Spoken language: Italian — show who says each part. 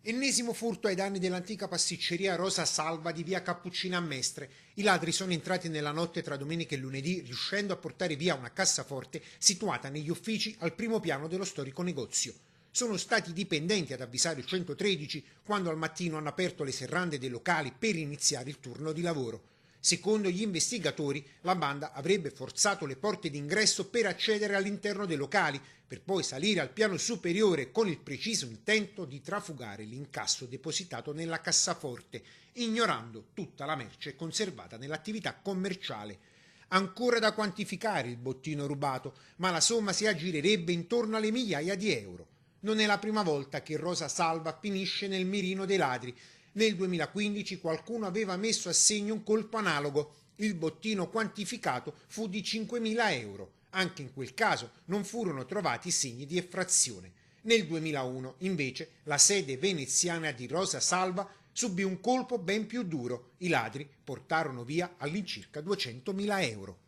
Speaker 1: Ennesimo furto ai danni dell'antica pasticceria Rosa Salva di via Cappuccina a Mestre. I ladri sono entrati nella notte tra domenica e lunedì, riuscendo a portare via una cassaforte situata negli uffici al primo piano dello storico negozio. Sono stati i dipendenti ad avvisare il 113 quando al mattino hanno aperto le serrande dei locali per iniziare il turno di lavoro. Secondo gli investigatori, la banda avrebbe forzato le porte d'ingresso per accedere all'interno dei locali, per poi salire al piano superiore con il preciso intento di trafugare l'incasso depositato nella cassaforte, ignorando tutta la merce conservata nell'attività commerciale. Ancora da quantificare il bottino rubato, ma la somma si aggirerebbe intorno alle migliaia di euro. Non è la prima volta che Rosa Salva finisce nel mirino dei ladri. Nel 2015 qualcuno aveva messo a segno un colpo analogo. Il bottino quantificato fu di 5.000 euro. Anche in quel caso non furono trovati segni di effrazione. Nel 2001, invece, la sede veneziana di Rosa Salva subì un colpo ben più duro. I ladri portarono via all'incirca 200.000 euro.